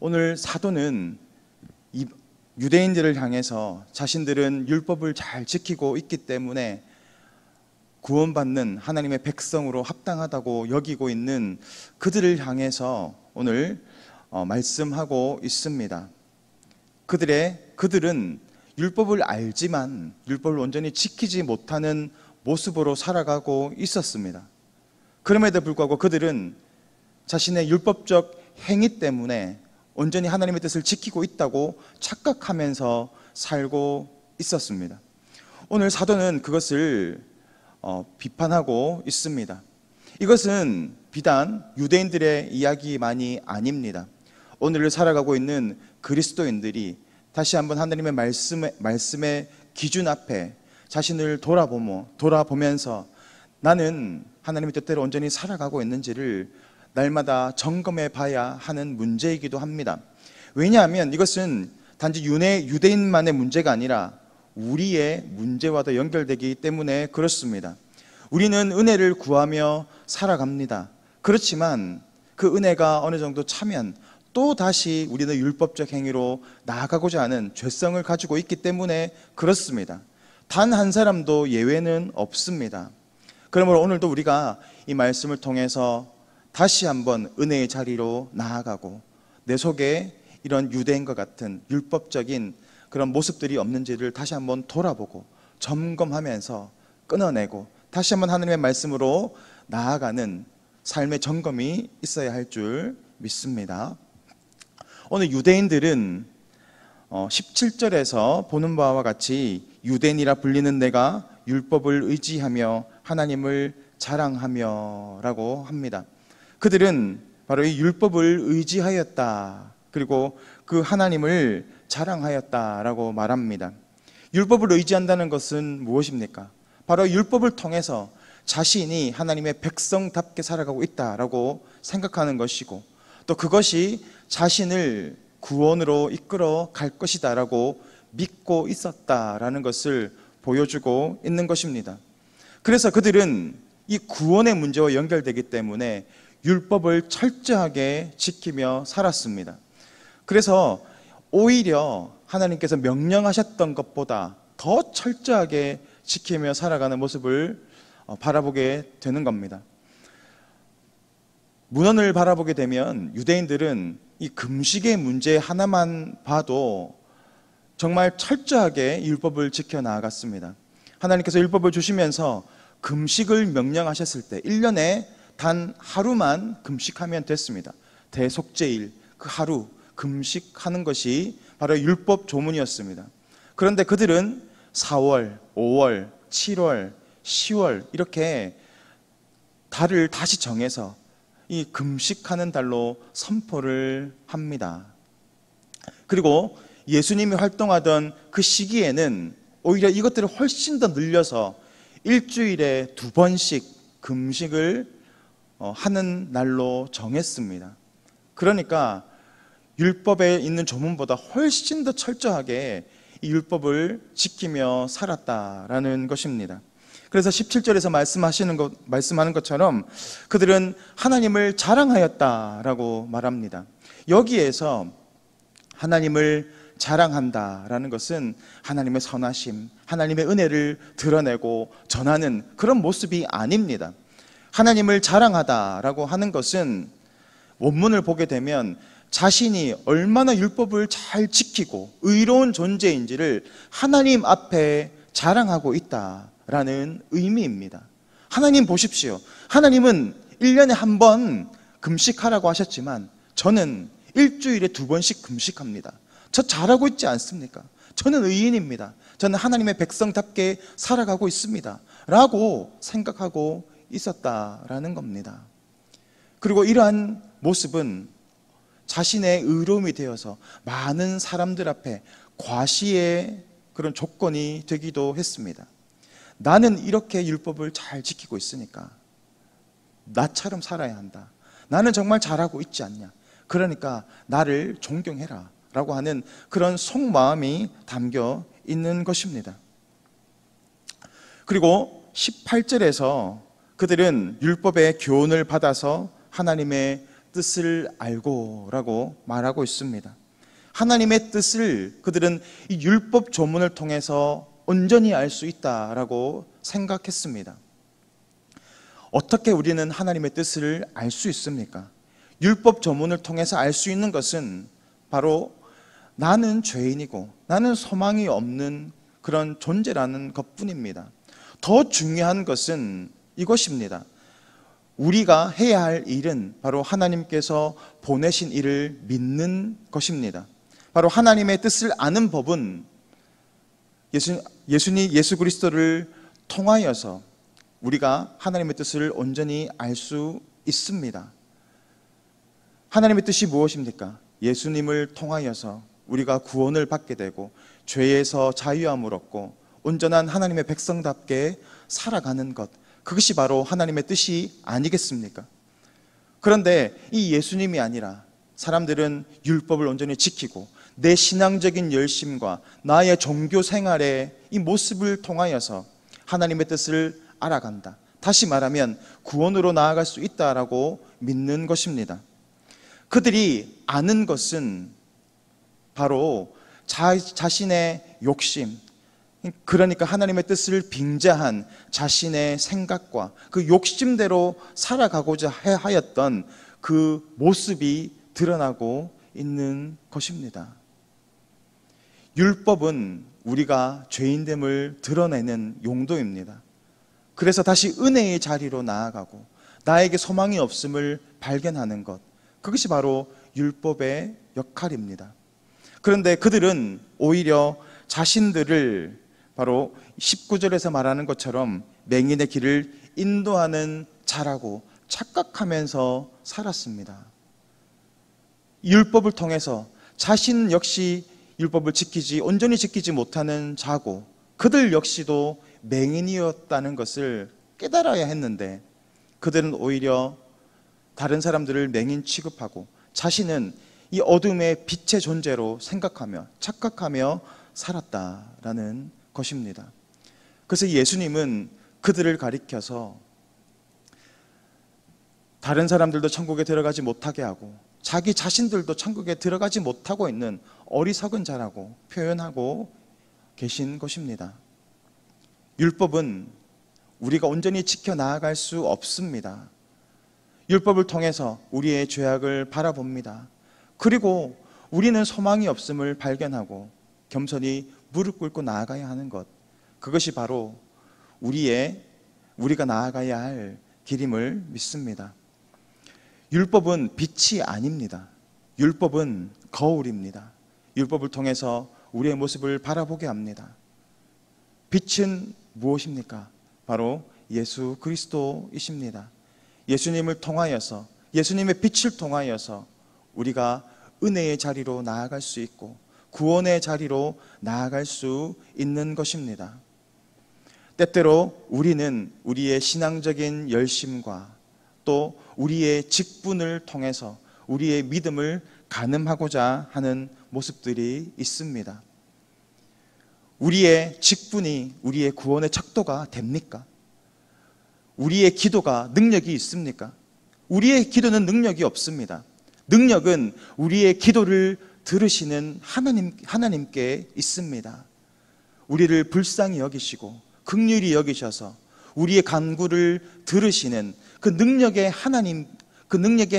오늘 사도는 이 유대인들을 향해서 자신들은 율법을 잘 지키고 있기 때문에 구원받는 하나님의 백성으로 합당하다고 여기고 있는 그들을 향해서 오늘 말씀하고 있습니다. 그들은 율법을 알지만 율법을 온전히 지키지 못하는 모습으로 살아가고 있었습니다. 그럼에도 불구하고 그들은 자신의 율법적 행위 때문에 온전히 하나님의 뜻을 지키고 있다고 착각하면서 살고 있었습니다. 오늘 사도는 그것을 비판하고 있습니다. 이것은 비단 유대인들의 이야기만이 아닙니다. 오늘을 살아가고 있는 그리스도인들이 다시 한번 하나님의 말씀의 기준 앞에 자신을 돌아보면서 나는 하나님의 뜻대로 온전히 살아가고 있는지를 날마다 점검해 봐야 하는 문제이기도 합니다. 왜냐하면 이것은 단지 유대인만의 문제가 아니라 우리의 문제와도 연결되기 때문에 그렇습니다. 우리는 은혜를 구하며 살아갑니다. 그렇지만 그 은혜가 어느 정도 차면 또 다시 우리는 율법적 행위로 나아가고자 하는 죄성을 가지고 있기 때문에 그렇습니다. 단 한 사람도 예외는 없습니다. 그러므로 오늘도 우리가 이 말씀을 통해서 다시 한번 은혜의 자리로 나아가고 내 속에 이런 유대인과 같은 율법적인 그런 모습들이 없는지를 다시 한번 돌아보고 점검하면서 끊어내고 다시 한번 하나님의 말씀으로 나아가는 삶의 점검이 있어야 할 줄 믿습니다. 오늘 유대인들은 17절에서 보는 바와 같이 유대인이라 불리는 내가 율법을 의지하며 하나님을 자랑하며 라고 합니다. 그들은 바로 이 율법을 의지하였다. 그리고 그 하나님을 자랑하였다라고 말합니다. 율법을 의지한다는 것은 무엇입니까? 바로 율법을 통해서 자신이 하나님의 백성답게 살아가고 있다라고 생각하는 것이고 또 그것이 자신을 구원으로 이끌어 갈 것이다라고 믿고 있었다라는 것을 보여주고 있는 것입니다. 그래서 그들은 이 구원의 문제와 연결되기 때문에 율법을 철저하게 지키며 살았습니다. 그래서 오히려 하나님께서 명령하셨던 것보다 더 철저하게 지키며 살아가는 모습을 바라보게 되는 겁니다. 문헌을 바라보게 되면 유대인들은 이 금식의 문제 하나만 봐도 정말 철저하게 율법을 지켜 나아갔습니다. 하나님께서 율법을 주시면서 금식을 명령하셨을 때 1년에 단 하루만 금식하면 됐습니다. 대속죄일 그 하루 금식하는 것이 바로 율법 조문이었습니다. 그런데 그들은 4월, 5월, 7월, 10월 이렇게 달을 다시 정해서 이 금식하는 달로 선포를 합니다. 그리고 예수님이 활동하던 그 시기에는 오히려 이것들을 훨씬 더 늘려서 일주일에 2번씩 금식을 하는 날로 정했습니다. 그러니까 율법에 있는 조문보다 훨씬 더 철저하게 이 율법을 지키며 살았다라는 것입니다. 그래서 17절에서 말씀하는 것처럼 그들은 하나님을 자랑하였다라고 말합니다. 여기에서 하나님을 자랑한다라는 것은 하나님의 선하심, 하나님의 은혜를 드러내고 전하는 그런 모습이 아닙니다. 하나님을 자랑하다라고 하는 것은 원문을 보게 되면 자신이 얼마나 율법을 잘 지키고 의로운 존재인지를 하나님 앞에 자랑하고 있다라는 의미입니다. 하나님 보십시오. 하나님은 1년에 한 번 금식하라고 하셨지만 저는 일주일에 2번씩 금식합니다. 저 잘하고 있지 않습니까? 저는 의인입니다. 저는 하나님의 백성답게 살아가고 있습니다. 라고 생각하고 있었다라는 겁니다. 그리고 이러한 모습은 자신의 의로움이 되어서 많은 사람들 앞에 과시의 그런 조건이 되기도 했습니다. 나는 이렇게 율법을 잘 지키고 있으니까 나처럼 살아야 한다. 나는 정말 잘하고 있지 않냐. 그러니까 나를 존경해라 라고 하는 그런 속마음이 담겨 있는 것입니다. 그리고 18절에서 그들은 율법의 교훈을 받아서 하나님의 뜻을 알고라고 말하고 있습니다. 하나님의 뜻을 그들은 이 율법 조문을 통해서 온전히 알 수 있다라고 생각했습니다. 어떻게 우리는 하나님의 뜻을 알 수 있습니까? 율법 조문을 통해서 알 수 있는 것은 바로 나는 죄인이고 나는 소망이 없는 그런 존재라는 것뿐입니다. 더 중요한 것은 이것입니다. 우리가 해야 할 일은 바로 하나님께서 보내신 일을 믿는 것입니다. 바로 하나님의 뜻을 아는 법은 예수 그리스도를 통하여서 우리가 하나님의 뜻을 온전히 알 수 있습니다. 하나님의 뜻이 무엇입니까? 예수님을 통하여서 우리가 구원을 받게 되고 죄에서 자유함을 얻고 온전한 하나님의 백성답게 살아가는 것, 그것이 바로 하나님의 뜻이 아니겠습니까? 그런데 이 예수님이 아니라 사람들은 율법을 온전히 지키고 내 신앙적인 열심과 나의 종교 생활의 이 모습을 통하여서 하나님의 뜻을 알아간다. 다시 말하면 구원으로 나아갈 수 있다라고 믿는 것입니다. 그들이 아는 것은 바로 자신의 욕심, 그러니까 하나님의 뜻을 빙자한 자신의 생각과 그 욕심대로 살아가고자 하였던 그 모습이 드러나고 있는 것입니다. 율법은 우리가 죄인됨을 드러내는 용도입니다. 그래서 다시 은혜의 자리로 나아가고 나에게 소망이 없음을 발견하는 것, 그것이 바로 율법의 역할입니다. 그런데 그들은 오히려 자신들을 바로 19절에서 말하는 것처럼 맹인의 길을 인도하는 자라고 착각하면서 살았습니다. 율법을 통해서 자신 역시 율법을 온전히 지키지 못하는 자고 그들 역시도 맹인이었다는 것을 깨달아야 했는데 그들은 오히려 다른 사람들을 맹인 취급하고 자신은 이 어둠의 빛의 존재로 생각하며 착각하며 살았다라는 것입니다. 그래서 예수님은 그들을 가리켜서 다른 사람들도 천국에 들어가지 못하게 하고 자기 자신들도 천국에 들어가지 못하고 있는 어리석은 자라고 표현하고 계신 것입니다. 율법은 우리가 온전히 지켜나갈 수 없습니다. 율법을 통해서 우리의 죄악을 바라봅니다. 그리고 우리는 소망이 없음을 발견하고 겸손히 무릎 꿇고 나아가야 하는 것, 그것이 바로 우리가 나아가야 할 길임을 믿습니다. 율법은 빛이 아닙니다. 율법은 거울입니다. 율법을 통해서 우리의 모습을 바라보게 합니다. 빛은 무엇입니까? 바로 예수 그리스도이십니다. 예수님을 통하여서, 예수님의 빛을 통하여서 우리가 은혜의 자리로 나아갈 수 있고 구원의 자리로 나아갈 수 있는 것입니다. 때때로 우리는 우리의 신앙적인 열심과 또 우리의 직분을 통해서 우리의 믿음을 가늠하고자 하는 모습들이 있습니다. 우리의 직분이 우리의 구원의 척도가 됩니까? 우리의 기도가 능력이 있습니까? 우리의 기도는 능력이 없습니다. 능력은 우리의 기도를 들으시는 하나님께 있습니다. 우리를 불쌍히 여기시고 긍휼히 여기셔서 우리의 간구를 들으시는 그 능력의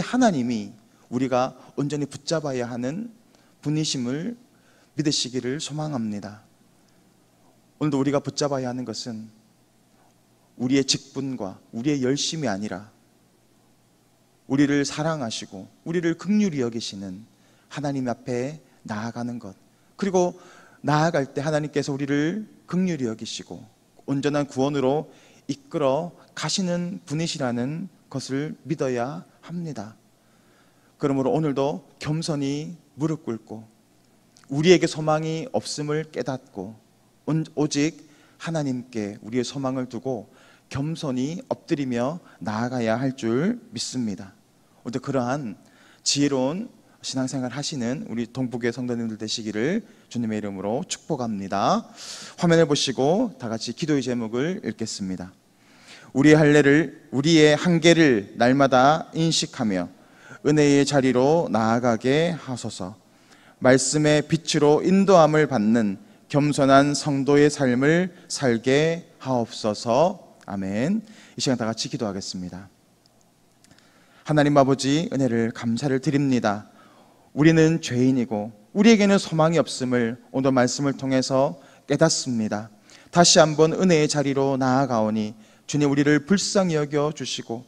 하나님이 우리가 온전히 붙잡아야 하는 분이심을 믿으시기를 소망합니다. 오늘도 우리가 붙잡아야 하는 것은 우리의 직분과 우리의 열심이 아니라 우리를 사랑하시고 우리를 긍휼히 여기시는 하나님 앞에 나아가는 것, 그리고 나아갈 때 하나님께서 우리를 긍휼히 여기시고 온전한 구원으로 이끌어 가시는 분이시라는 것을 믿어야 합니다. 그러므로 오늘도 겸손히 무릎 꿇고 우리에게 소망이 없음을 깨닫고 오직 하나님께 우리의 소망을 두고 겸손히 엎드리며 나아가야 할 줄 믿습니다. 오늘 그러한 지혜로운 신앙생활 하시는 우리 동북의 성도님들 되시기를 주님의 이름으로 축복합니다. 화면을 보시고 다 같이 기도의 제목을 읽겠습니다. 우리의 한계를 날마다 인식하며 은혜의 자리로 나아가게 하소서. 말씀의 빛으로 인도함을 받는 겸손한 성도의 삶을 살게 하옵소서. 아멘. 이 시간 다 같이 기도하겠습니다. 하나님 아버지, 은혜를 감사를 드립니다. 우리는 죄인이고 우리에게는 소망이 없음을 오늘 말씀을 통해서 깨닫습니다. 다시 한번 은혜의 자리로 나아가오니 주님, 우리를 불쌍히 여겨 주시고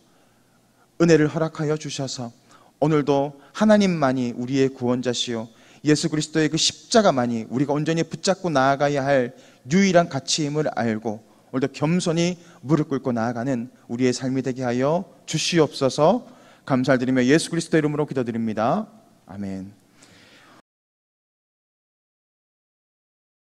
은혜를 허락하여 주셔서 오늘도 하나님만이 우리의 구원자시요 예수 그리스도의 그 십자가만이 우리가 온전히 붙잡고 나아가야 할 유일한 가치임을 알고 오늘도 겸손히 무릎 꿇고 나아가는 우리의 삶이 되게 하여 주시옵소서. 감사드리며 예수 그리스도 이름으로 기도드립니다. 아멘.